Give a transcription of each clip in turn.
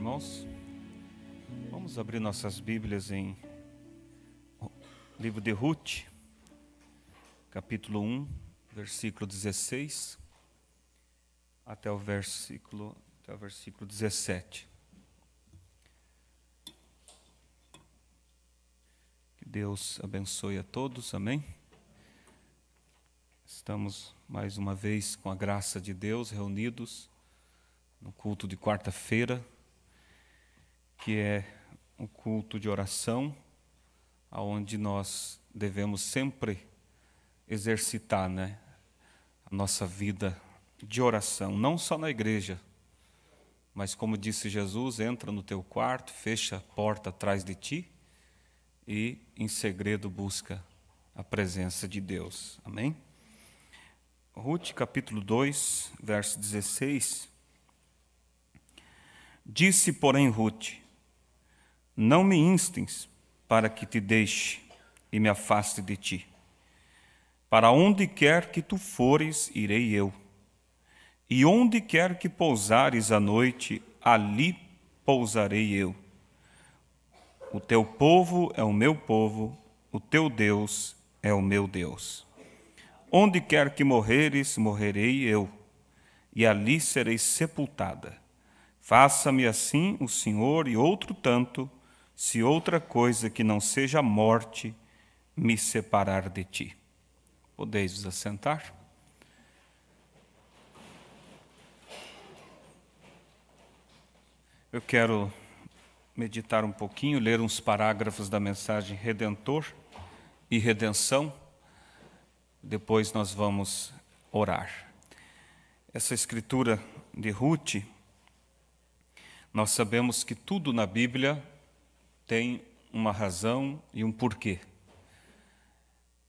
irmãos. Vamos abrir nossas Bíblias em livro de Ruth, capítulo 1, versículo 16, até o versículo 17. Que Deus abençoe a todos, amém? Estamos mais uma vez, com a graça de Deus, reunidos no culto de quarta-feira, que é um culto de oração, onde nós devemos sempre exercitar, a nossa vida de oração, não só na igreja, mas como disse Jesus, entra no teu quarto, fecha a porta atrás de ti e em segredo busca a presença de Deus. Amém? Ruth, capítulo 2, verso 16. Disse, porém, Ruth: não me instes para que te deixe e me afaste de ti. Para onde quer que tu fores, irei eu. E onde quer que pousares à noite, ali pousarei eu. O teu povo é o meu povo, o teu Deus é o meu Deus. Onde quer que morreres, morrerei eu, e ali serei sepultada. Faça-me assim o Senhor e outro tanto, se outra coisa que não seja a morte me separar de ti. Podeis vos assentar? Eu quero meditar um pouquinho, ler uns parágrafos da mensagem Redentor e Redenção. Depois nós vamos orar. Essa escritura de Ruth, nós sabemos que tudo na Bíblia tem uma razão e um porquê.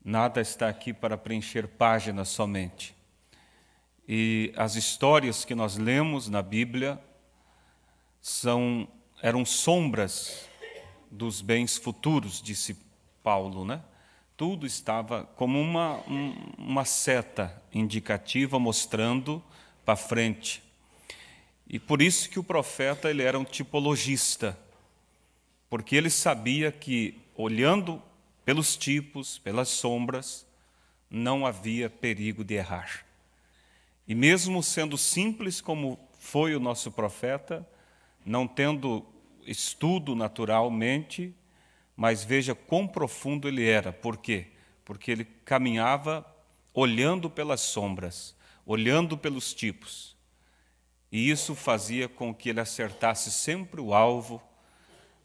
Nada está aqui para preencher páginas somente. E as histórias que nós lemos na Bíblia eram sombras dos bens futuros, disse Paulo, Tudo estava como uma seta indicativa mostrando para frente. E por isso que o profeta ele era um tipologista, porque ele sabia que, olhando pelos tipos, pelas sombras, não havia perigo de errar. E mesmo sendo simples como foi o nosso profeta, não tendo estudo naturalmente, mas veja quão profundo ele era. Por quê? Porque ele caminhava olhando pelas sombras, olhando pelos tipos. E isso fazia com que ele acertasse sempre o alvo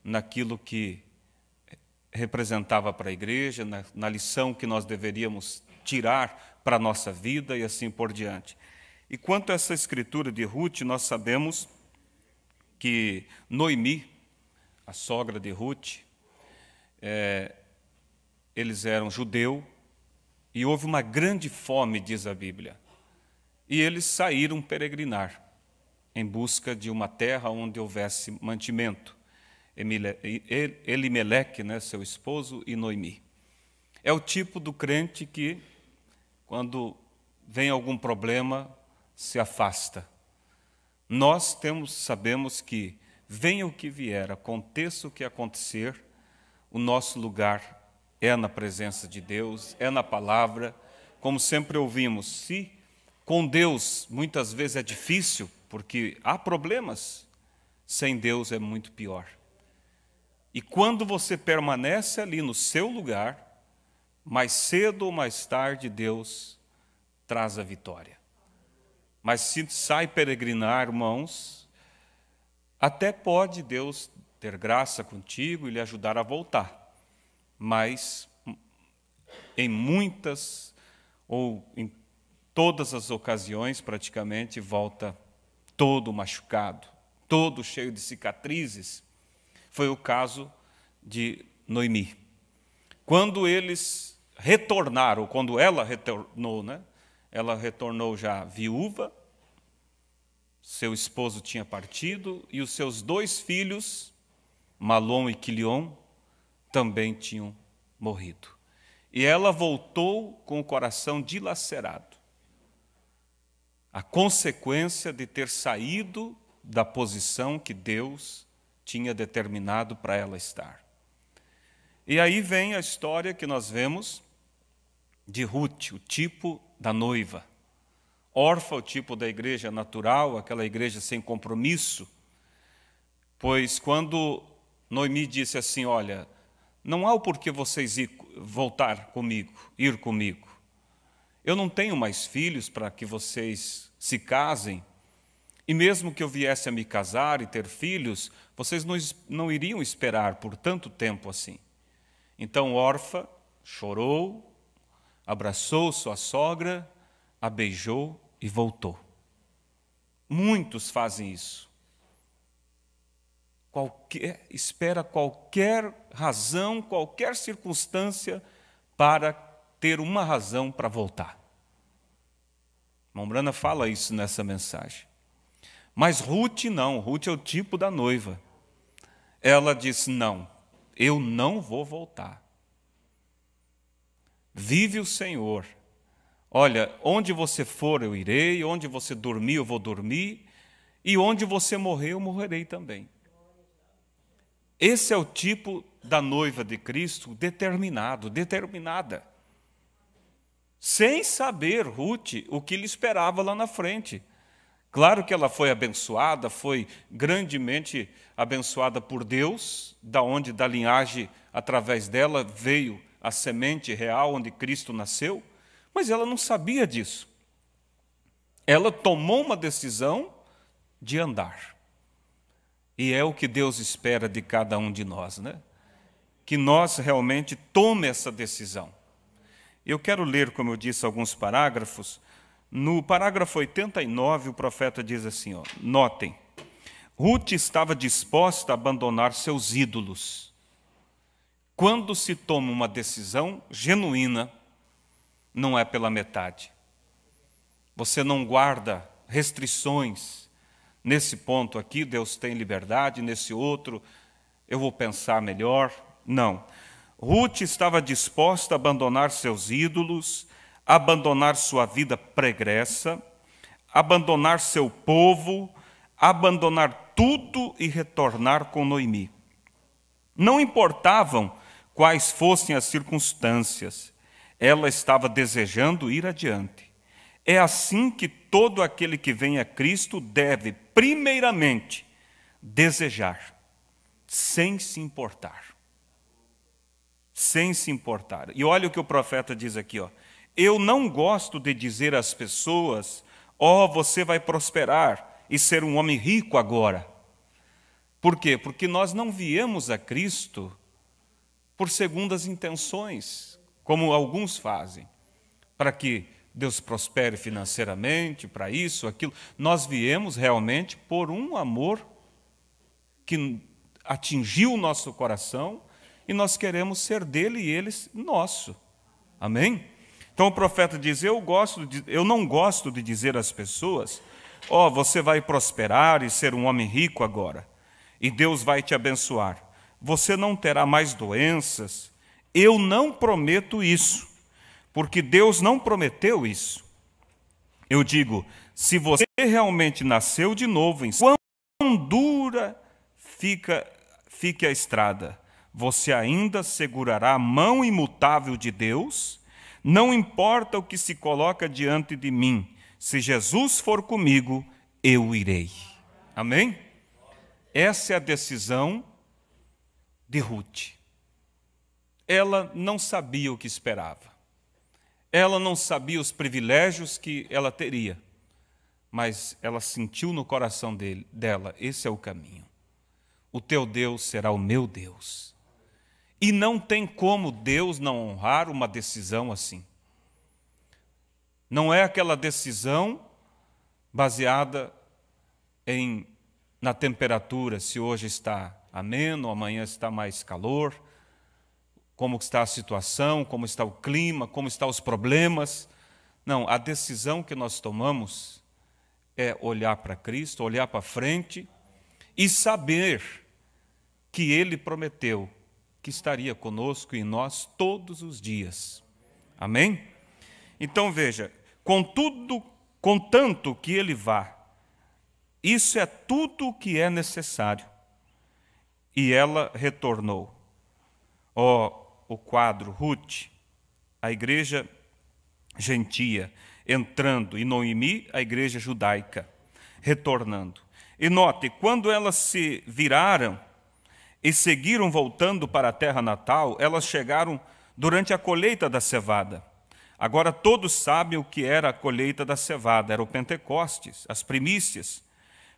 naquilo que representava para a igreja, na lição que nós deveríamos tirar para a nossa vida e assim por diante. E quanto a essa escritura de Ruth, nós sabemos que Noemi, a sogra de Ruth, eles eram judeus e houve uma grande fome, diz a Bíblia. E eles saíram peregrinar em busca de uma terra onde houvesse mantimento. Elimeleque, seu esposo, e Noemi. É o tipo do crente que, quando vem algum problema, se afasta. Nós sabemos que, venha o que vier, aconteça o que acontecer, o nosso lugar é na presença de Deus, é na palavra. Como sempre ouvimos, se com Deus muitas vezes é difícil, porque há problemas, sem Deus é muito pior. E quando você permanece ali no seu lugar, mais cedo ou mais tarde Deus traz a vitória. Mas se sai peregrinar, irmãos, até pode Deus ter graça contigo e lhe ajudar a voltar. Mas em muitas ou em todas as ocasiões, praticamente, volta todo machucado, todo cheio de cicatrizes. Foi o caso de Noemi. Quando eles retornaram, quando ela retornou, ela retornou já viúva, seu esposo tinha partido e os seus 2 filhos, Malom e Quilion, também tinham morrido. E ela voltou com o coração dilacerado. A consequência de ter saído da posição que Deus tinha determinado para ela estar. E aí vem a história que nós vemos de Ruth, o tipo da noiva. Orfa, o tipo da igreja natural, aquela igreja sem compromisso. Pois quando Noemi disse assim, olha, não há o porquê vocês ir comigo. Eu não tenho mais filhos para que vocês se casem. E mesmo que eu viesse a me casar e ter filhos, vocês não iriam esperar por tanto tempo assim. Então Orfa chorou, abraçou sua sogra, a beijou e voltou. Muitos fazem isso. Espera qualquer razão, qualquer circunstância para ter uma razão para voltar. Mombrana fala isso nessa mensagem. Mas Ruth não, Ruth é o tipo da noiva. Ela diz, não, eu não vou voltar. Vive o Senhor. Olha, onde você for eu irei, onde você dormir eu vou dormir, e onde você morrer eu morrerei também. Esse é o tipo da noiva de Cristo determinada. Sem saber, Ruth, o que lhe esperava lá na frente. Claro que ela foi abençoada, foi grandemente abençoada por Deus, da linhagem, através dela, veio a semente real onde Cristo nasceu, mas ela não sabia disso. Ela tomou uma decisão de andar. E é o que Deus espera de cada um de nós, né? Que nós realmente tome essa decisão. Eu quero ler, como eu disse, alguns parágrafos. No parágrafo 89, o profeta diz assim, ó, notem, Ruth estava disposta a abandonar seus ídolos. Quando se toma uma decisão genuína, não é pela metade. Você não guarda restrições. Nesse ponto aqui, Deus tem liberdade, nesse outro, eu vou pensar melhor. Não. Ruth estava disposta a abandonar seus ídolos, abandonar sua vida pregressa, abandonar seu povo, abandonar tudo e retornar com Noemi. Não importavam quais fossem as circunstâncias, ela estava desejando ir adiante. É assim que todo aquele que vem a Cristo deve, primeiramente, desejar, sem se importar. Sem se importar. E olha o que o profeta diz aqui, ó. Eu não gosto de dizer às pessoas, você vai prosperar e ser um homem rico agora. Por quê? Porque nós não viemos a Cristo por segundas intenções, como alguns fazem, para que Deus prospere financeiramente, para isso, aquilo. Nós viemos realmente por um amor que atingiu o nosso coração e nós queremos ser dele e ele nosso. Amém? Então o profeta diz, eu não gosto de dizer às pessoas, você vai prosperar e ser um homem rico agora, e Deus vai te abençoar. Você não terá mais doenças. Eu não prometo isso, porque Deus não prometeu isso. Eu digo, se você realmente nasceu de novo, quão dura fique a estrada, você ainda segurará a mão imutável de Deus? Não importa o que se coloca diante de mim, se Jesus for comigo, eu irei. Amém? Essa é a decisão de Ruth. Ela não sabia o que esperava. Ela não sabia os privilégios que ela teria, mas ela sentiu no coração dela, esse é o caminho. O teu Deus será o meu Deus. E não tem como Deus não honrar uma decisão assim. Não é aquela decisão baseada na temperatura, se hoje está ameno, amanhã está mais calor, como está a situação, como está o clima, como estão os problemas. Não, a decisão que nós tomamos é olhar para Cristo, olhar para frente e saber que Ele prometeu que estaria conosco e nós todos os dias. Amém? Então veja, contanto que Ele vá Isso é tudo o que é necessário. E ela retornou. O quadro, Ruth, a igreja gentia, entrando, e Noemi, a igreja judaica, retornando. E note, quando elas se viraram e seguiram voltando para a terra natal, elas chegaram durante a colheita da cevada. Agora todos sabem o que era a colheita da cevada, era o Pentecostes, as primícias.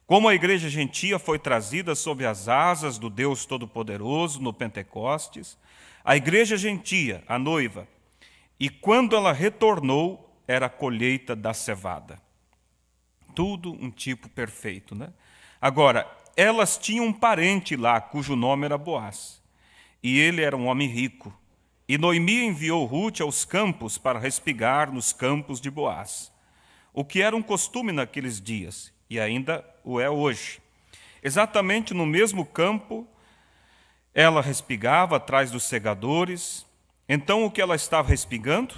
Como a igreja gentia foi trazida sob as asas do Deus Todo-Poderoso no Pentecostes, a igreja gentia, a noiva, e quando ela retornou, era a colheita da cevada. Tudo um tipo perfeito, né? Agora, elas tinham um parente lá, cujo nome era Boaz, e ele era um homem rico. E Noemi enviou Ruth aos campos para respigar nos campos de Boaz, o que era um costume naqueles dias, e ainda o é hoje. Exatamente no mesmo campo, ela respigava atrás dos segadores. Então, o que ela estava respigando?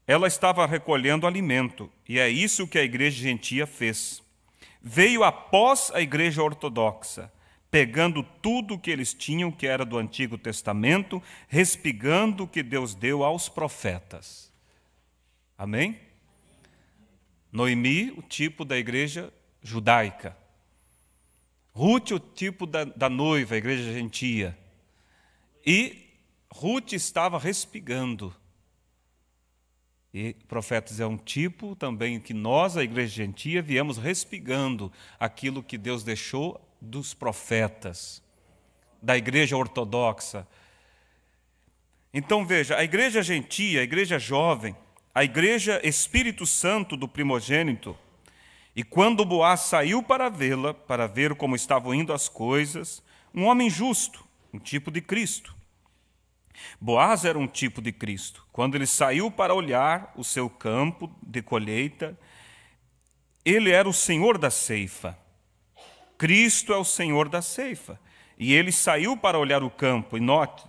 Ela estava recolhendo alimento, e é isso que a igreja gentia fez. Veio após a igreja ortodoxa, pegando tudo o que eles tinham, que era do Antigo Testamento, respigando o que Deus deu aos profetas. Amém? Noemi, o tipo da igreja judaica. Ruth, o tipo da noiva, a igreja gentia. E Ruth estava respigando. E profetas é um tipo também que nós, a igreja gentia, viemos respigando aquilo que Deus deixou dos profetas, da igreja ortodoxa. Então veja, a igreja gentia, a igreja jovem, a igreja Espírito Santo do primogênito, e quando Boaz saiu para vê-la, para ver como estavam indo as coisas, um homem justo, um tipo de Cristo. Boaz era um tipo de Cristo. Quando ele saiu para olhar o seu campo de colheita, ele era o Senhor da ceifa. Cristo é o Senhor da ceifa. E ele saiu para olhar o campo, e note,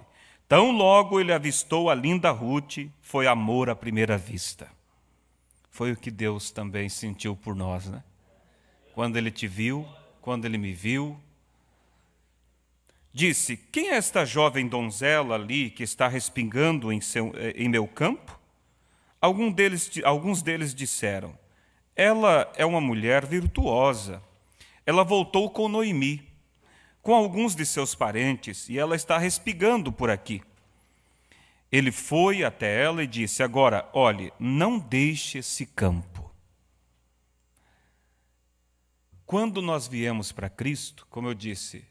tão logo ele avistou a linda Ruth, foi amor à primeira vista. Foi o que Deus também sentiu por nós, né? Quando ele te viu, quando ele me viu, disse: quem é esta jovem donzela ali que está respingando em meu campo? Alguns deles disseram: ela é uma mulher virtuosa. Ela voltou com Noemi, com alguns de seus parentes, e ela está respingando por aqui. Ele foi até ela e disse: agora, olhe, não deixe esse campo. Quando nós viemos para Cristo, como eu disse,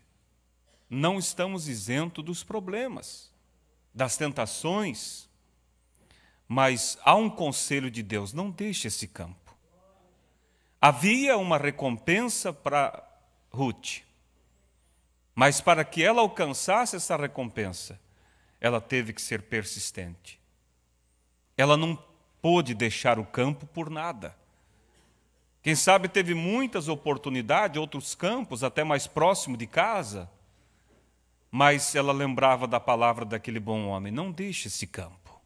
não estamos isentos dos problemas, das tentações, mas há um conselho de Deus: não deixe esse campo. Havia uma recompensa para Ruth, mas para que ela alcançasse essa recompensa, ela teve que ser persistente. Ela não pôde deixar o campo por nada. Quem sabe teve muitas oportunidades, outros campos, até mais próximo de casa, mas ela lembrava da palavra daquele bom homem: não deixe esse campo.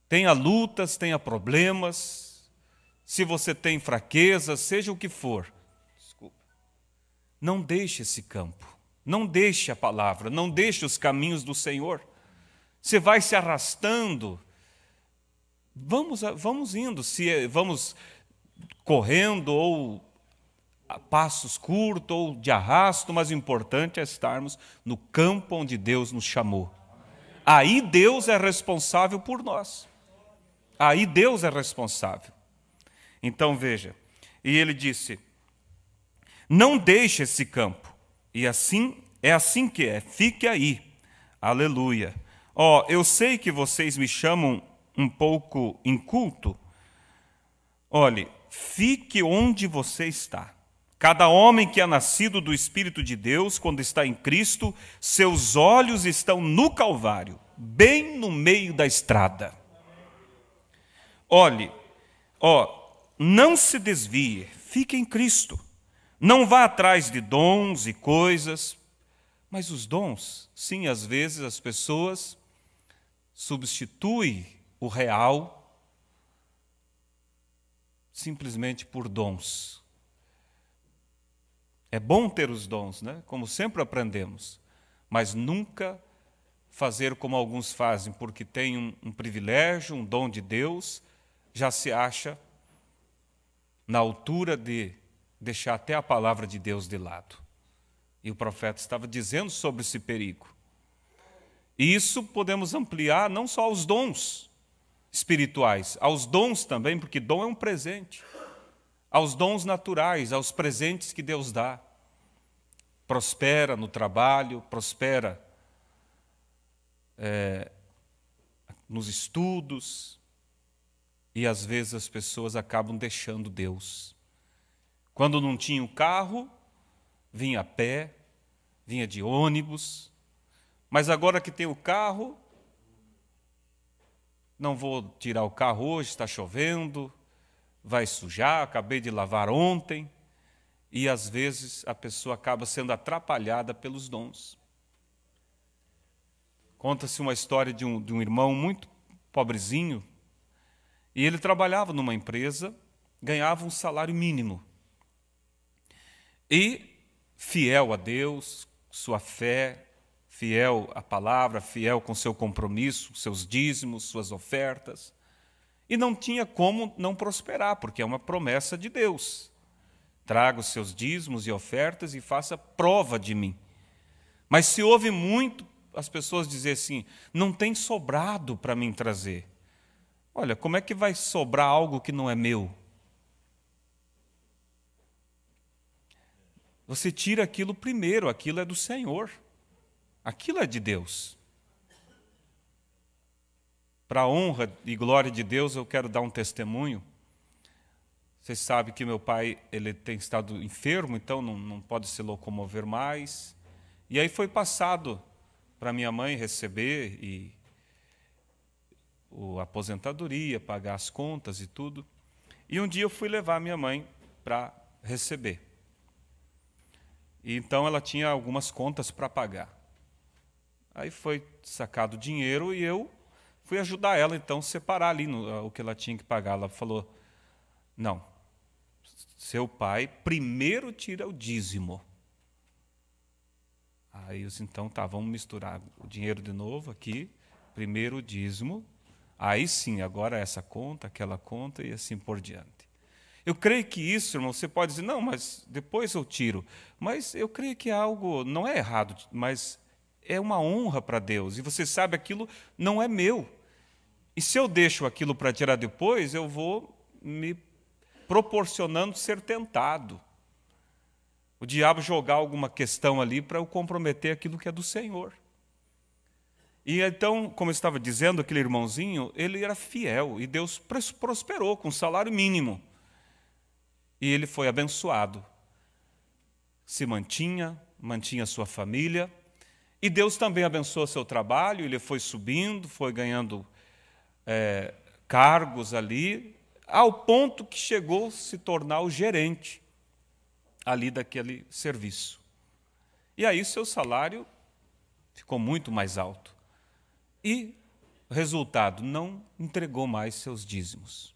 Tenha lutas, tenha problemas, se você tem fraquezas, seja o que for, não deixe esse campo. Não deixe a palavra, não deixe os caminhos do Senhor. Você vai se arrastando. Vamos indo, vamos correndo ou a passos curtos ou de arrasto, mas o importante é estarmos no campo onde Deus nos chamou. Aí Deus é responsável por nós. Aí Deus é responsável. Então veja, e ele disse: não deixe esse campo. E assim, é assim que é, fique aí. Aleluia. Eu sei que vocês me chamam um pouco inculto. Olhe, fique onde você está. Cada homem que é nascido do Espírito de Deus, quando está em Cristo, seus olhos estão no Calvário, bem no meio da estrada. Olhe, não se desvie, fique em Cristo. Não vá atrás de dons e coisas, mas os dons, sim, às vezes as pessoas substituem o real simplesmente por dons. É bom ter os dons, né? Como sempre aprendemos, mas nunca fazer como alguns fazem, porque tem um privilégio, um dom de Deus, já se acha na altura de deixar até a palavra de Deus de lado. E o profeta estava dizendo sobre esse perigo. E isso podemos ampliar não só aos dons espirituais, aos dons também, porque dom é um presente, aos dons naturais, aos presentes que Deus dá. Prospera no trabalho, prospera nos estudos, e às vezes as pessoas acabam deixando Deus. Quando não tinha um carro, vinha a pé, vinha de ônibus, mas agora que tem o carro, não vou tirar o carro hoje, está chovendo, vai sujar, acabei de lavar ontem, e às vezes a pessoa acaba sendo atrapalhada pelos dons. Conta-se uma história de um irmão muito pobrezinho, e ele trabalhava numa empresa, ganhava um salário mínimo. E, fiel a Deus, sua fé, fiel à palavra, fiel com seu compromisso, seus dízimos, suas ofertas, e não tinha como não prosperar, porque é uma promessa de Deus. Traga os seus dízimos e ofertas e faça prova de mim. Mas se ouve muito as pessoas dizer assim, não tem sobrado para mim trazer. Olha, como é que vai sobrar algo que não é meu? Você tira aquilo primeiro, aquilo é do Senhor. Aquilo é de Deus. Para a honra e glória de Deus, eu quero dar um testemunho. Vocês sabem que meu pai ele tem estado enfermo, então não pode se locomover mais. E aí foi passado para minha mãe receber a aposentadoria, pagar as contas e tudo. E um dia eu fui levar minha mãe para receber. E então ela tinha algumas contas para pagar. Aí foi sacado o dinheiro e eu fui ajudar ela, então, a separar ali o que ela tinha que pagar. Ela falou, não, seu pai primeiro tira o dízimo. Aí eu disse, então, tá, vamos misturar o dinheiro de novo aqui, primeiro o dízimo, aí sim, agora essa conta, aquela conta e assim por diante. Eu creio que isso, irmão, você pode dizer, não, mas depois eu tiro. Mas eu creio que é algo, não é errado, mas é uma honra para Deus. E você sabe, aquilo não é meu. E se eu deixo aquilo para tirar depois, eu vou me proporcionando ser tentado. O diabo jogar alguma questão ali para eu comprometer aquilo que é do Senhor. E então, como eu estava dizendo, aquele irmãozinho, ele era fiel e Deus prosperou com salário mínimo. E ele foi abençoado. Se mantinha sua família. E Deus também abençoou seu trabalho, ele foi subindo, foi ganhando cargos ali, ao ponto que chegou a se tornar o gerente ali daquele serviço. E aí seu salário ficou muito mais alto. E, resultado, não entregou mais seus dízimos.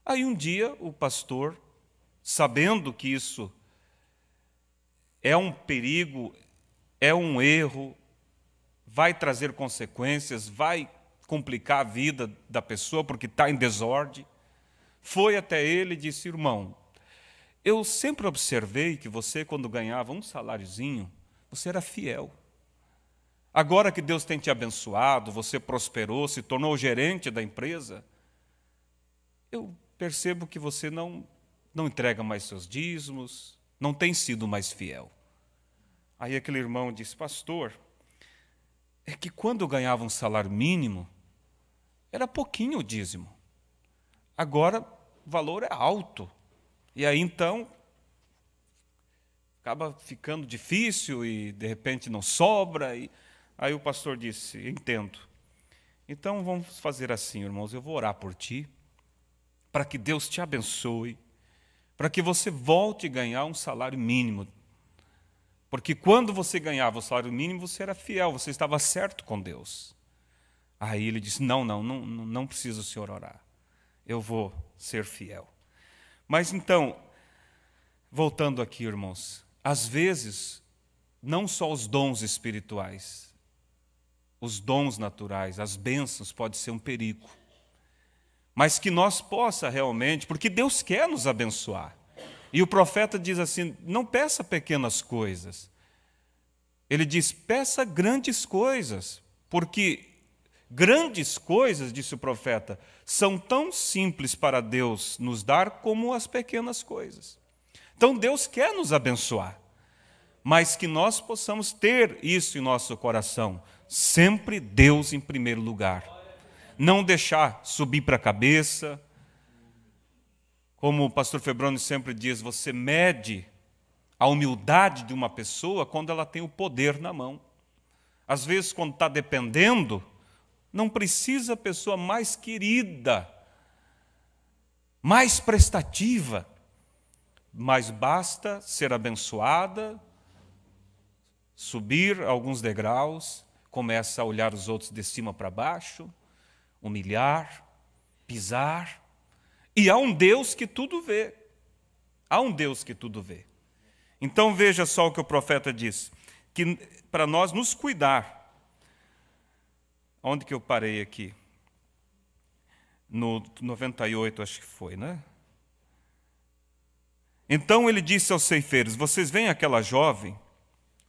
Aí um dia o pastor, sabendo que isso é um perigo, é um erro, vai trazer consequências, vai complicar a vida da pessoa porque está em desordem, foi até ele e disse, irmão, eu sempre observei que você, quando ganhava um saláriozinho, você era fiel. Agora que Deus tem te abençoado, você prosperou, se tornou gerente da empresa, eu percebo que você não entrega mais seus dízimos, não tem sido mais fiel. Aí aquele irmão disse, pastor, é que quando eu ganhava um salário mínimo, era pouquinho o dízimo. Agora o valor é alto. E aí, então, acaba ficando difícil e, de repente, não sobra. Aí o pastor disse, entendo. Então, vamos fazer assim, irmãos, eu vou orar por ti, para que Deus te abençoe, para que você volte a ganhar um salário mínimo. Porque quando você ganhava o salário mínimo, você era fiel, você estava certo com Deus. Aí ele disse, não precisa o senhor orar, eu vou ser fiel. Mas então, Voltando aqui, irmãos, às vezes, não só os dons espirituais, os dons naturais, as bênçãos podem ser um perigo, mas que nós possa realmente, porque Deus quer nos abençoar. E o profeta diz assim, não peça pequenas coisas. Ele diz, peça grandes coisas, porque grandes coisas, disse o profeta, são tão simples para Deus nos dar como as pequenas coisas. Então Deus quer nos abençoar, mas que nós possamos ter isso em nosso coração, sempre Deus em primeiro lugar. Não deixar subir para a cabeça. Como o pastor Febroni sempre diz, você mede a humildade de uma pessoa quando ela tem o poder na mão. Às vezes, quando está dependendo, não precisa a pessoa mais querida, mais prestativa, mas basta ser abençoada, subir alguns degraus, começa a olhar os outros de cima para baixo, humilhar, pisar. E há um Deus que tudo vê. Há um Deus que tudo vê. Então veja só o que o profeta diz, que para nós nos cuidar. Onde que eu parei aqui? No 98, acho que foi, né? Então ele disse aos ceifeiros, vocês veem aquela jovem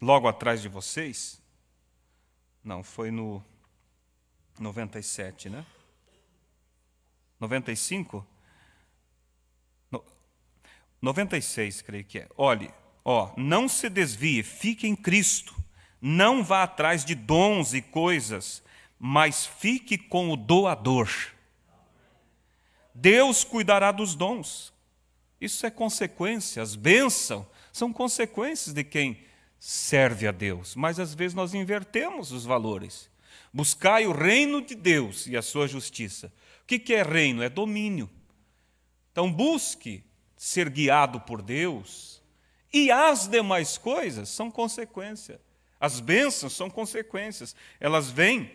logo atrás de vocês? Não, foi no 97, né? 95? 96, creio que é. Olhe, não se desvie, fique em Cristo. Não vá atrás de dons e coisas, mas fique com o doador. Deus cuidará dos dons. Isso é consequência. As bênçãos são consequências de quem serve a Deus. Mas às vezes nós invertemos os valores. Buscai o reino de Deus e a sua justiça. O que é reino? É domínio. Então busque ser guiado por Deus, e as demais coisas são consequência. As bênçãos são consequências, elas vêm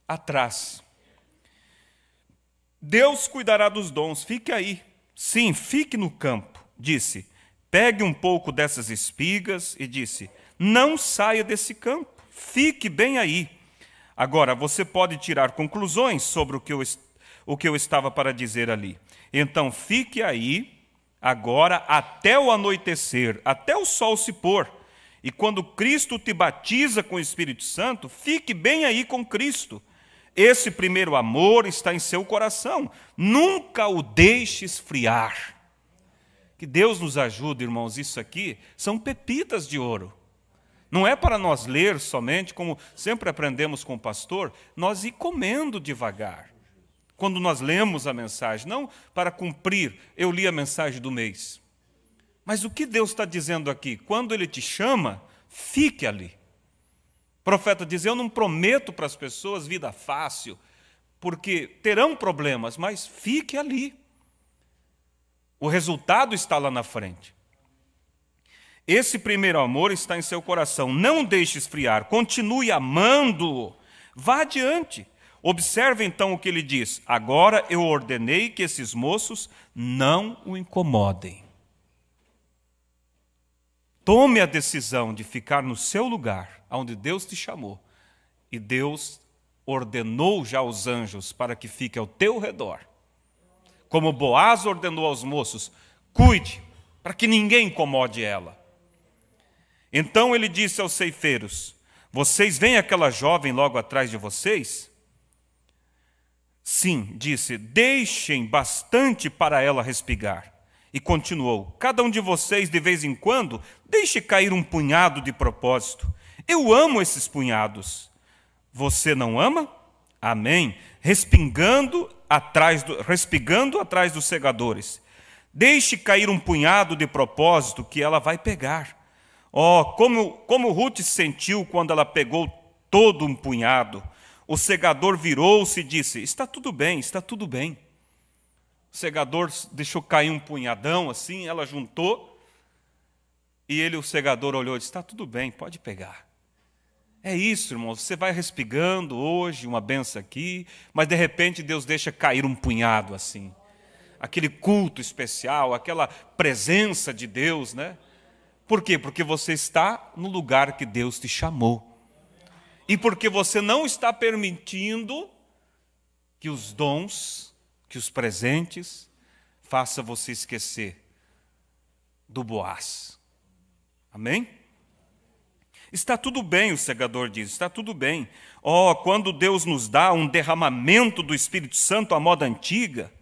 atrás. Deus cuidará dos dons, fique aí. Sim, fique no campo. Disse, pegue um pouco dessas espigas, e disse, não saia desse campo, fique bem aí. Agora, você pode tirar conclusões sobre o que eu estava para dizer ali. Então, fique aí, agora, até o anoitecer, até o sol se pôr. E quando Cristo te batiza com o Espírito Santo, fique bem aí com Cristo. Esse primeiro amor está em seu coração. Nunca o deixe esfriar. Que Deus nos ajude, irmãos. Isso aqui são pepitas de ouro. Não é para nós ler somente, como sempre aprendemos com o pastor, nós ir comendo devagar. Quando nós lemos a mensagem, não para cumprir, eu li a mensagem do mês. Mas o que Deus está dizendo aqui? Quando Ele te chama, fique ali. O profeta diz, eu não prometo para as pessoas vida fácil, porque terão problemas, mas fique ali. O resultado está lá na frente. Esse primeiro amor está em seu coração. Não deixe esfriar, continue amando-o. Vá adiante. Observe então o que ele diz. Agora eu ordenei que esses moços não o incomodem. Tome a decisão de ficar no seu lugar, onde Deus te chamou. E Deus ordenou já os anjos para que fiquem ao teu redor. Como Boaz ordenou aos moços, cuide, para que ninguém incomode ela. Então ele disse aos ceifeiros, vocês veem aquela jovem logo atrás de vocês? Sim, disse, deixem bastante para ela respigar. E continuou, cada um de vocês, de vez em quando, deixe cair um punhado de propósito. Eu amo esses punhados. Você não ama? Amém. Respingando atrás dos segadores. Deixe cair um punhado de propósito que ela vai pegar. Como Ruth se sentiu quando ela pegou todo um punhado. O segador virou-se e disse, está tudo bem, está tudo bem. O segador deixou cair um punhadão assim, ela juntou, e o segador olhou e disse, está tudo bem, pode pegar. É isso, irmão, você vai respingando hoje, uma benção aqui, mas de repente Deus deixa cair um punhado assim. aquele culto especial, aquela presença de Deus, né? Por quê? Porque você está no lugar que Deus te chamou. E porque você não está permitindo que os dons, que os presentes, façam você esquecer do Boaz. Amém? Está tudo bem, o segador diz, está tudo bem. Quando Deus nos dá um derramamento do Espírito Santo à moda antiga,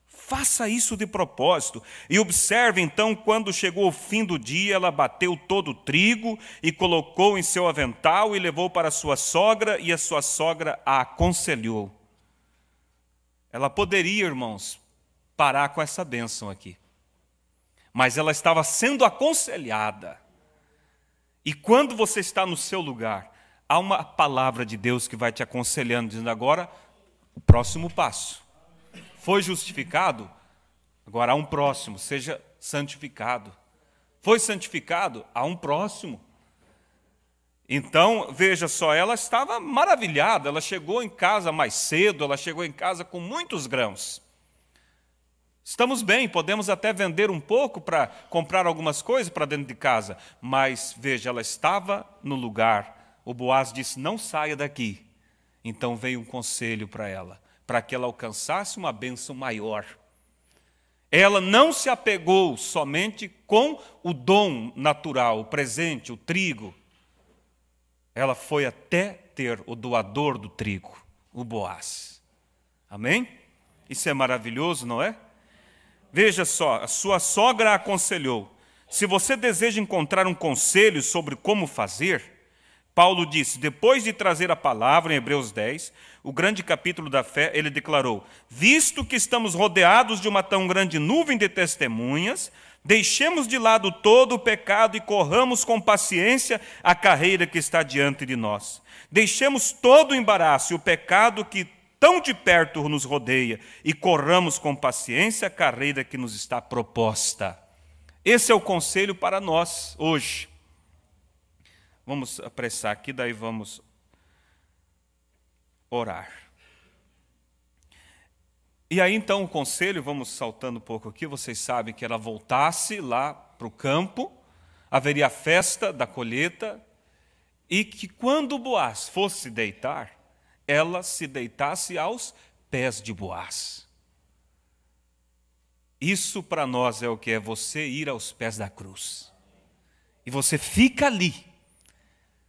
faça isso de propósito. E observe, então, quando chegou o fim do dia, ela bateu todo o trigo e colocou em seu avental e levou para sua sogra, e a sua sogra a aconselhou. Ela poderia, irmãos, parar com essa bênção aqui. Mas ela estava sendo aconselhada. E quando você está no seu lugar, há uma palavra de Deus que vai te aconselhando, dizendo agora, o próximo passo. Foi justificado? Agora há um próximo, seja santificado. Foi santificado? Há um próximo. Então, veja só, ela estava maravilhada, ela chegou em casa mais cedo, ela chegou em casa com muitos grãos. Estamos bem, podemos até vender um pouco para comprar algumas coisas para dentro de casa, mas veja, ela estava no lugar. O Boaz disse, não saia daqui. Então veio um conselho para ela, para que ela alcançasse uma bênção maior. Ela não se apegou somente com o dom natural, o presente, o trigo. Ela foi até ter o doador do trigo, o Boaz. Amém? Isso é maravilhoso, não é? Veja só, a sua sogra a aconselhou. Se você deseja encontrar um conselho sobre como fazer, Paulo disse, depois de trazer a palavra em Hebreus 10, o grande capítulo da fé, ele declarou, visto que estamos rodeados de uma tão grande nuvem de testemunhas, deixemos de lado todo o pecado e corramos com paciência a carreira que está diante de nós. Deixemos todo o embaraço e o pecado que tão de perto nos rodeia e corramos com paciência a carreira que nos está proposta. Esse é o conselho para nós hoje. Vamos apressar aqui, daí vamos orar. E aí então o conselho, vamos saltando um pouco aqui, vocês sabem que ela voltasse lá para o campo, haveria a festa da colheita, e que quando Boaz fosse deitar, ela se deitasse aos pés de Boaz. Isso para nós é o que? É você ir aos pés da cruz. E você fica ali.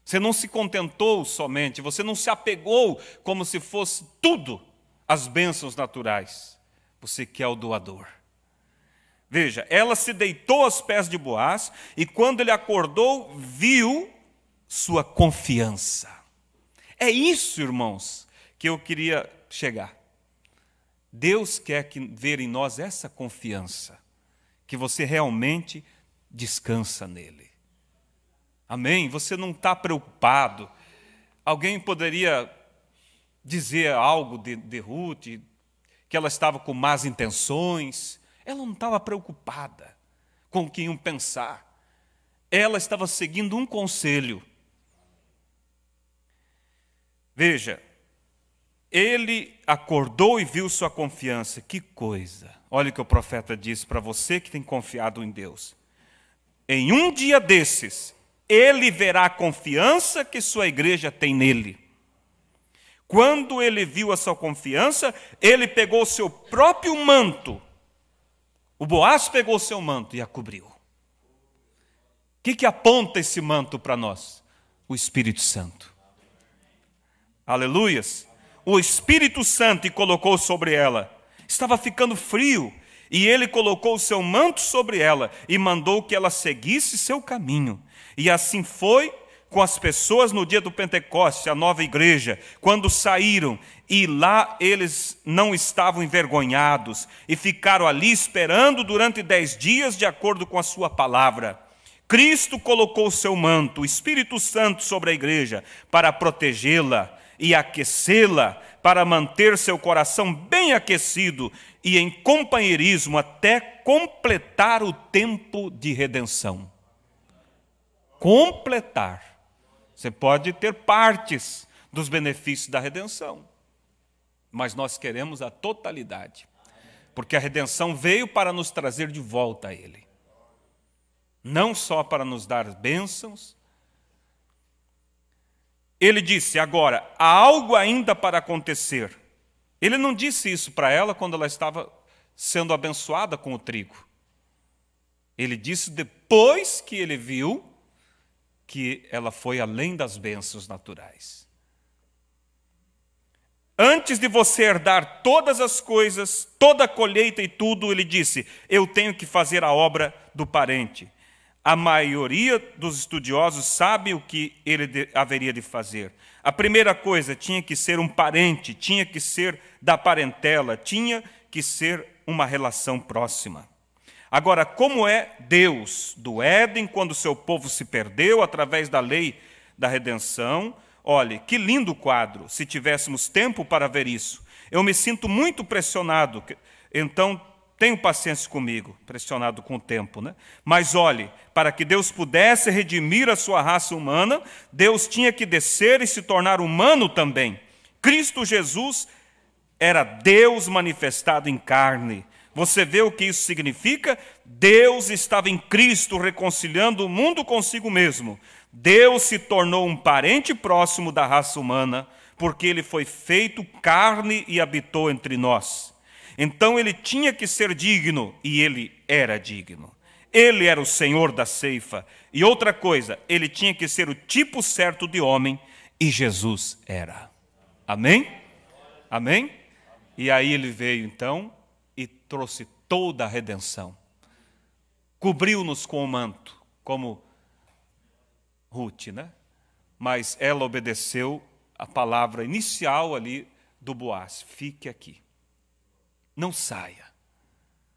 Você não se contentou somente, você não se apegou como se fosse tudo as bênçãos naturais. Você quer o doador. Veja, ela se deitou aos pés de Boaz e quando ele acordou, viu sua confiança. É isso, irmãos, que eu queria chegar. Deus quer ver em nós essa confiança, que você realmente descansa nele. Amém? Você não está preocupado. Alguém poderia dizer algo de Ruth, que ela estava com más intenções. Ela não estava preocupada com o que iam pensar. Ela estava seguindo um conselho. Veja, ele acordou e viu sua confiança. Que coisa! Olha o que o profeta disse para você que tem confiado em Deus. Em um dia desses, ele verá a confiança que sua igreja tem nele. Quando ele viu a sua confiança, ele pegou o seu próprio manto. O Boaz pegou o seu manto e a cobriu. O que aponta esse manto para nós? O Espírito Santo. Aleluias. O Espírito Santo colocou sobre ela. Estava ficando frio e ele colocou o seu manto sobre ela e mandou que ela seguisse seu caminho. E assim foi com as pessoas no dia do Pentecostes, a nova igreja, quando saíram e lá eles não estavam envergonhados e ficaram ali esperando durante 10 dias de acordo com a sua palavra. Cristo colocou o seu manto, o Espírito Santo sobre a igreja para protegê-la e aquecê-la, para manter seu coração bem aquecido e em companheirismo até completar o tempo de redenção. Completar. Você pode ter partes dos benefícios da redenção, mas nós queremos a totalidade. Porque a redenção veio para nos trazer de volta a Ele. Não só para nos dar bênçãos. Ele disse, agora, há algo ainda para acontecer. Ele não disse isso para ela quando ela estava sendo abençoada com o trigo. Ele disse depois que ele viu que ela foi além das bênçãos naturais. Antes de você herdar todas as coisas, toda a colheita e tudo, ele disse, eu tenho que fazer a obra do parente. A maioria dos estudiosos sabe o que ele haveria de fazer. A primeira coisa tinha que ser um parente, tinha que ser da parentela, tinha que ser uma relação próxima. Agora, como é Deus do Éden, quando o seu povo se perdeu através da lei da redenção? Olhe, que lindo quadro, se tivéssemos tempo para ver isso. Eu me sinto muito pressionado, então tenho paciência comigo, pressionado com o tempo, né? Mas olhe, para que Deus pudesse redimir a sua raça humana, Deus tinha que descer e se tornar humano também. Cristo Jesus era Deus manifestado em carne. Você vê o que isso significa? Deus estava em Cristo reconciliando o mundo consigo mesmo. Deus se tornou um parente próximo da raça humana, porque ele foi feito carne e habitou entre nós. Então ele tinha que ser digno, e ele era digno. Ele era o Senhor da ceifa. E outra coisa, ele tinha que ser o tipo certo de homem, e Jesus era. Amém? Amém? E aí ele veio então e trouxe toda a redenção. Cobriu-nos com o manto, como Ruth, né? Mas ela obedeceu a palavra inicial ali do Boaz. Fique aqui. Não saia.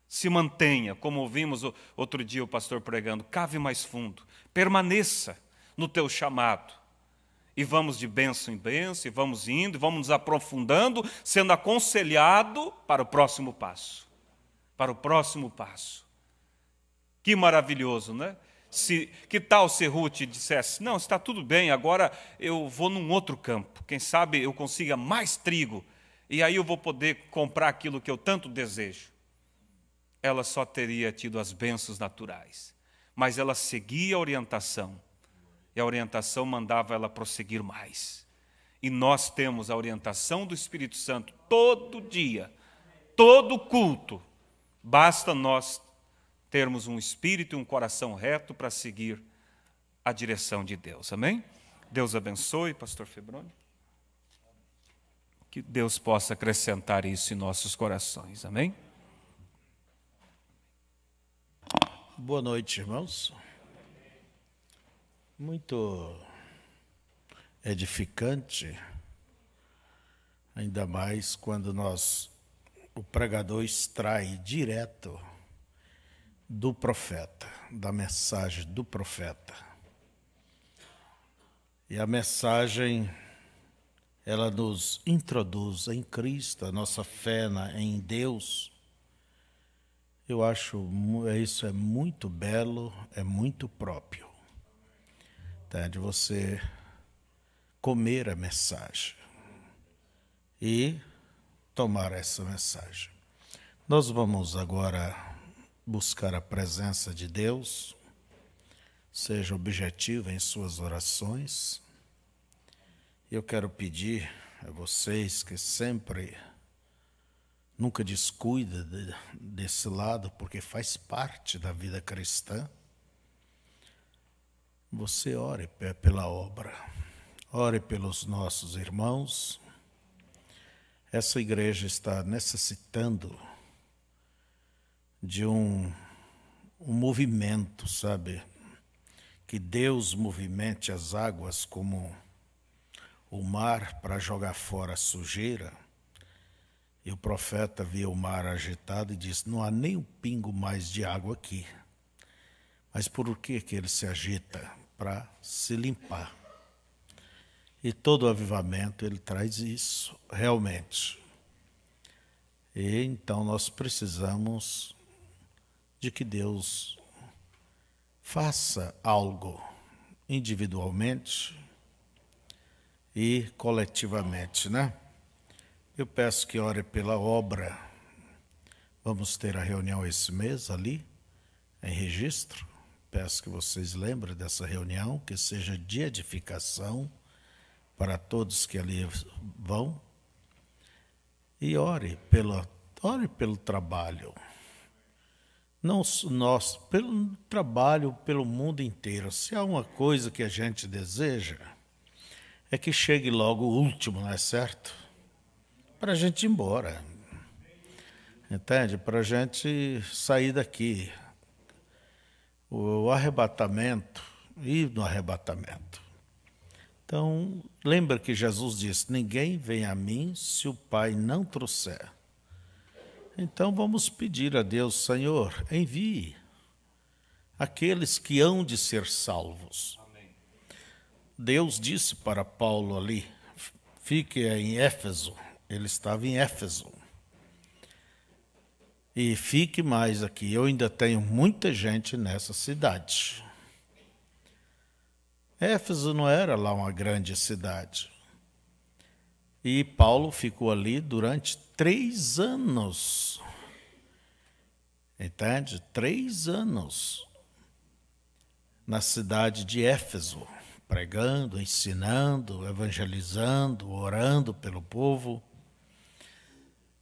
Se mantenha, como ouvimos outro dia o pastor pregando, cave mais fundo. Permaneça no teu chamado. E vamos de bênção em bênção, e vamos indo, e vamos nos aprofundando, sendo aconselhado para o próximo passo. Para o próximo passo. Que maravilhoso, né? Que tal se Ruth dissesse, não, está tudo bem, agora eu vou num outro campo. Quem sabe eu consiga mais trigo, e aí eu vou poder comprar aquilo que eu tanto desejo. Ela só teria tido as bênçãos naturais. Mas ela seguia a orientação. E a orientação mandava ela prosseguir mais. E nós temos a orientação do Espírito Santo todo dia, todo culto. Basta nós termos um espírito e um coração reto para seguir a direção de Deus. Amém? Deus abençoe, pastor Febroni. Que Deus possa acrescentar isso em nossos corações. Amém? Boa noite, irmãos. Muito edificante, ainda mais quando o pregador extrai direto do profeta, da mensagem do profeta. E a mensagem, ela nos introduz em Cristo, a nossa fé em Deus. Eu acho isso é muito belo, é muito próprio, tá? De você comer a mensagem e tomar essa mensagem. Nós vamos agora buscar a presença de Deus, seja objetivo em suas orações. Eu quero pedir a vocês que sempre, nunca descuida desse lado, porque faz parte da vida cristã. Você ore pela obra, ore pelos nossos irmãos. Essa igreja está necessitando de um movimento, sabe? Que Deus movimente as águas como o mar para jogar fora a sujeira. E o profeta viu o mar agitado e disse, não há nem um pingo mais de água aqui. Mas por que ele se agita? Para se limpar. E todo avivamento, ele traz isso, realmente. E então nós precisamos de que Deus faça algo individualmente e coletivamente, né? Eu peço que ore pela obra vamos ter a reunião esse mês ali, em Registro. Peço que vocês lembrem dessa reunião, que seja de edificação para todos que ali vão. E ore pelo trabalho. Não nós, pelo trabalho, pelo mundo inteiro. Se há uma coisa que a gente deseja, é que chegue logo o último, não é certo? Para a gente ir embora. Entende? Para a gente sair daqui. O arrebatamento, ir no arrebatamento. Então, lembra que Jesus disse, ninguém vem a mim se o Pai não trouxer. Então, vamos pedir a Deus, Senhor, envie aqueles que hão de ser salvos. Amém. Deus disse para Paulo ali, fique em Éfeso, ele estava em Éfeso. E fique mais aqui, eu ainda tenho muita gente nessa cidade. Éfeso não era lá uma grande cidade. E Paulo ficou ali durante 3 anos. Entende? 3 anos. Na cidade de Éfeso, pregando, ensinando, evangelizando, orando pelo povo.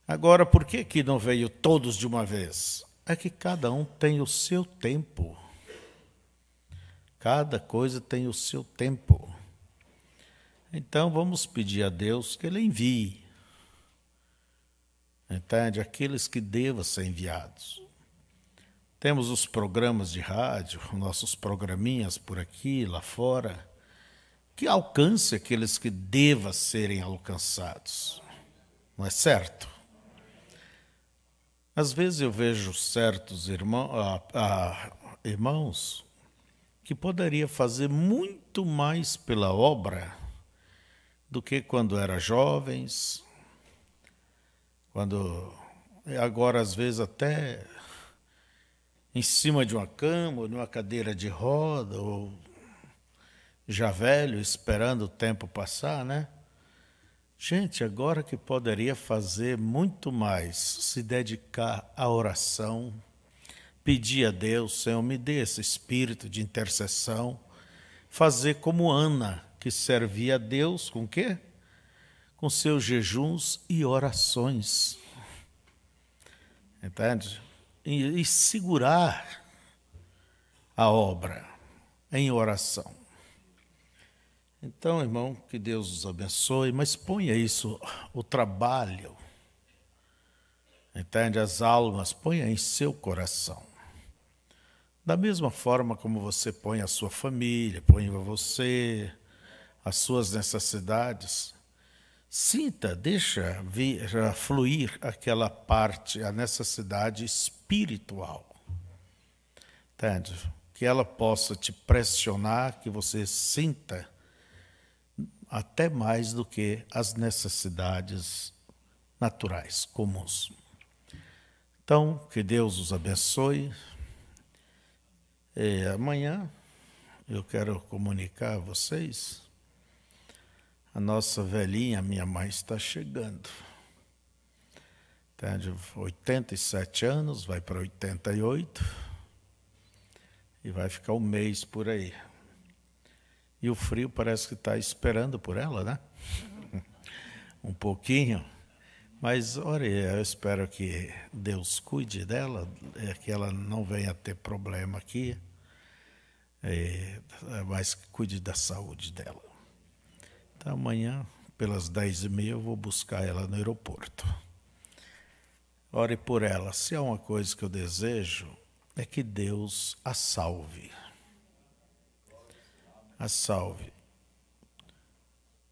Agora, por que não veio todos de uma vez? É que cada um tem o seu tempo. Cada coisa tem o seu tempo. Então, vamos pedir a Deus que Ele envie. Entende? Aqueles que devam ser enviados. Temos os programas de rádio, nossos programinhas por aqui, lá fora, que alcance aqueles que devam serem alcançados. Não é certo? Às vezes eu vejo certos irmãos que poderiam fazer muito mais pela obra do que quando eram jovens, agora às vezes até em cima de uma cama, ou numa cadeira de roda, ou já velho, esperando o tempo passar, né? Gente, agora que poderia fazer muito mais, se dedicar à oração, pedir a Deus, Senhor, me dê esse espírito de intercessão, fazer como Ana, que servia a Deus com o quê? Com seus jejuns e orações. Entende? E segurar a obra em oração. Então, irmão, que Deus os abençoe, mas ponha isso, o trabalho, entende? As almas, ponha em seu coração. Da mesma forma como você põe a sua família, põe você, as suas necessidades, sinta, deixa fluir aquela parte, a necessidade espiritual, entende? Que ela possa te pressionar, que você sinta até mais do que as necessidades naturais, comuns. Então, que Deus os abençoe. Amanhã eu quero comunicar a vocês, a nossa velhinha, minha mãe, está chegando. Tem de 87 anos, vai para 88 e vai ficar um mês por aí. E o frio parece que está esperando por ela, né? Um pouquinho. Mas, olha, eu espero que Deus cuide dela, que ela não venha ter problema aqui, mas que cuide da saúde dela. Então, amanhã, pelas 10h30, eu vou buscar ela no aeroporto. Ore por ela. Se há uma coisa que eu desejo, é que Deus a salve. A salve.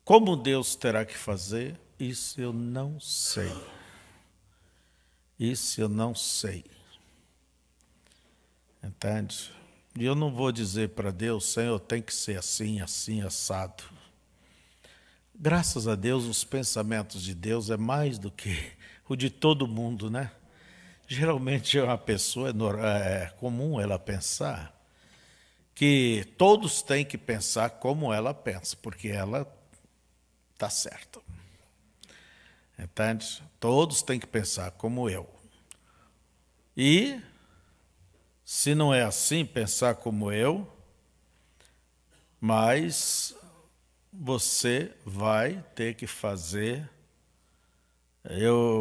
Como Deus terá que fazer, isso eu não sei. Isso eu não sei. Entende? E eu não vou dizer para Deus, Senhor, tem que ser assim, assim, assado. Graças a Deus, os pensamentos de Deus é mais do que o de todo mundo, né? Geralmente uma pessoa, é comum ela pensar que todos têm que pensar como ela pensa, porque ela está certa. Entende? Todos têm que pensar como eu. E, se não é assim, pensar como eu, mas você vai ter que fazer,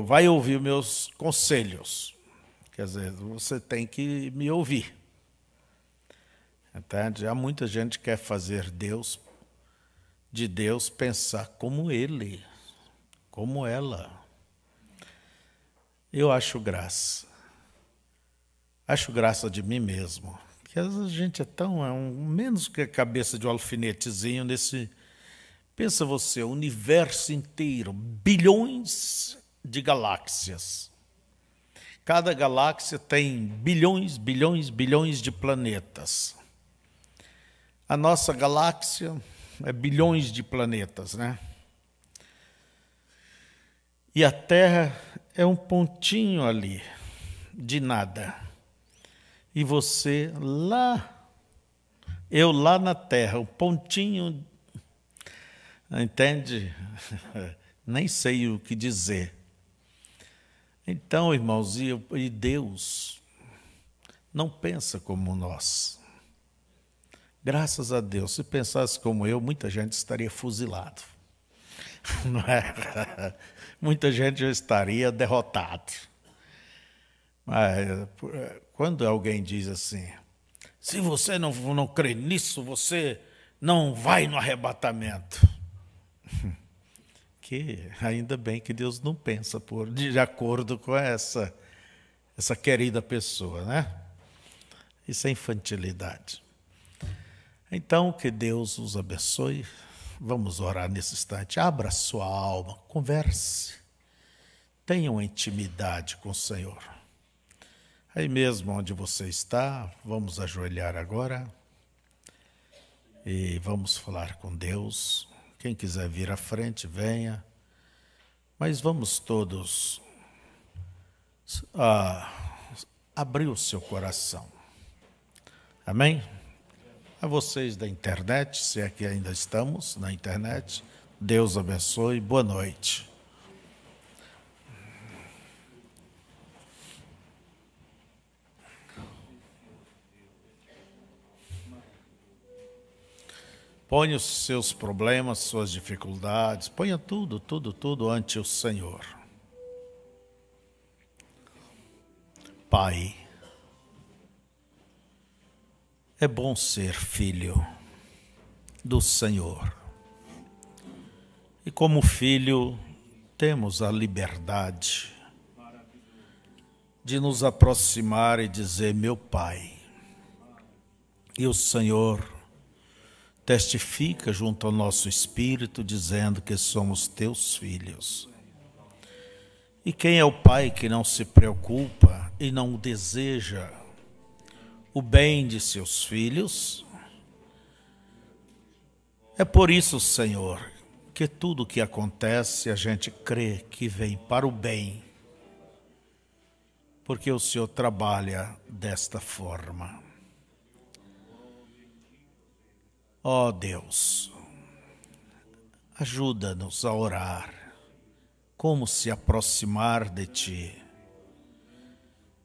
vai ouvir meus conselhos. Quer dizer, você tem que me ouvir. Entende? Há muita gente que quer fazer de Deus pensar como ele, como ela. Eu acho graça. Acho graça de mim mesmo. Porque às vezes a gente menos que a cabeça de um alfinetezinho nesse... Pensa você, o universo inteiro, bilhões de galáxias. Cada galáxia tem bilhões, bilhões, bilhões de planetas. A nossa galáxia é bilhões de planetas, né? E a Terra é um pontinho ali, de nada. E você lá, eu lá na Terra, um pontinho, entende? Nem sei o que dizer. Então, irmãos, e Deus não pensa como nós. Graças a Deus, se pensasse como eu, muita gente estaria fuzilado. Não é? Muita gente já estaria derrotado. Mas quando alguém diz assim, se você não crê nisso, você não vai no arrebatamento. Que ainda bem que Deus não pensa de acordo com essa querida pessoa, né? Isso é infantilidade. Então, que Deus os abençoe. Vamos orar nesse instante. Abra sua alma, converse. Tenha uma intimidade com o Senhor. Aí mesmo onde você está, vamos ajoelhar agora e vamos falar com Deus. Quem quiser vir à frente, venha. Mas vamos todos abrir o seu coração. Amém? A vocês da internet, se é que ainda estamos na internet, Deus abençoe, boa noite. Ponha os seus problemas, suas dificuldades, ponha tudo ante o Senhor. Pai, é bom ser filho do Senhor. E como filho, temos a liberdade de nos aproximar e dizer, meu Pai. E o Senhor testifica junto ao nosso espírito, dizendo que somos teus filhos. E quem é o pai que não se preocupa e não deseja o bem de seus filhos? É por isso, Senhor, que tudo que acontece a gente crê que vem para o bem, porque o Senhor trabalha desta forma. Ó Deus, ajuda-nos a orar, como se aproximar de Ti,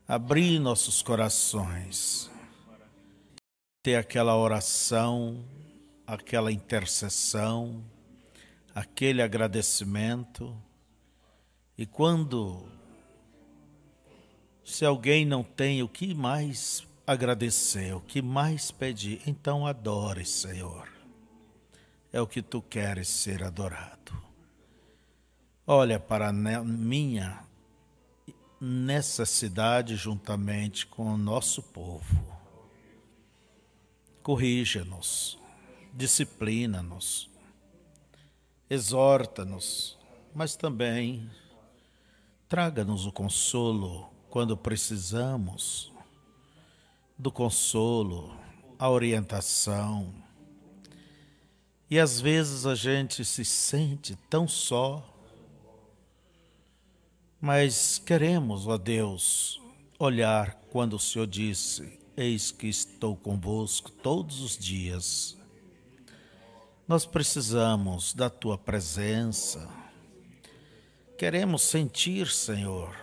abrir nossos corações, ter aquela oração, aquela intercessão, aquele agradecimento. E se alguém não tem o que mais agradecer, o que mais pedir, então adore, Senhor. É o que Tu queres ser adorado. Olha para a minha necessidade juntamente com o nosso povo. Corrija-nos, disciplina-nos, exorta-nos, mas também traga-nos o consolo quando precisamos do consolo, a orientação. E às vezes a gente se sente tão só, mas queremos, ó Deus, olhar quando o Senhor disse, eis que estou convosco todos os dias. Nós precisamos da Tua presença. Queremos sentir, Senhor,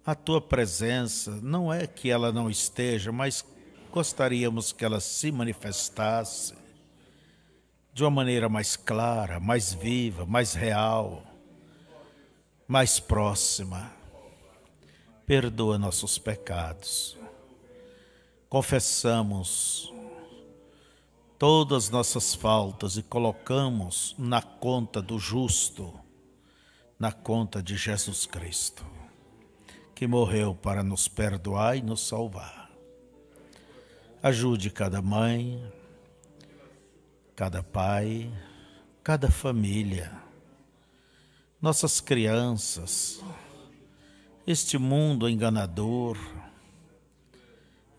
a tua presença, não é que ela não esteja, mas gostaríamos que ela se manifestasse de uma maneira mais clara, mais viva, mais real, mais próxima. Perdoa nossos pecados. Confessamos todas nossas faltas e colocamos na conta do justo, na conta de Jesus Cristo, que morreu para nos perdoar e nos salvar. Ajude cada mãe, cada pai, cada família, nossas crianças, este mundo enganador.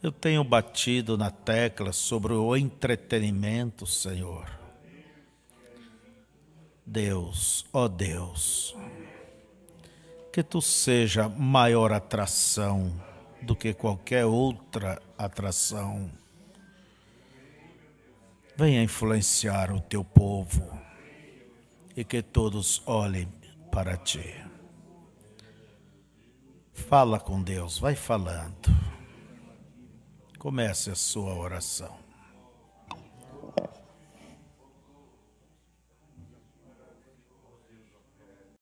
Eu tenho batido na tecla sobre o entretenimento, Senhor. Deus, ó Deus, que Tu seja maior atração do que qualquer outra atração. Venha influenciar o Teu povo e que todos olhem para Ti. Fala com Deus, vai falando. Comece a sua oração.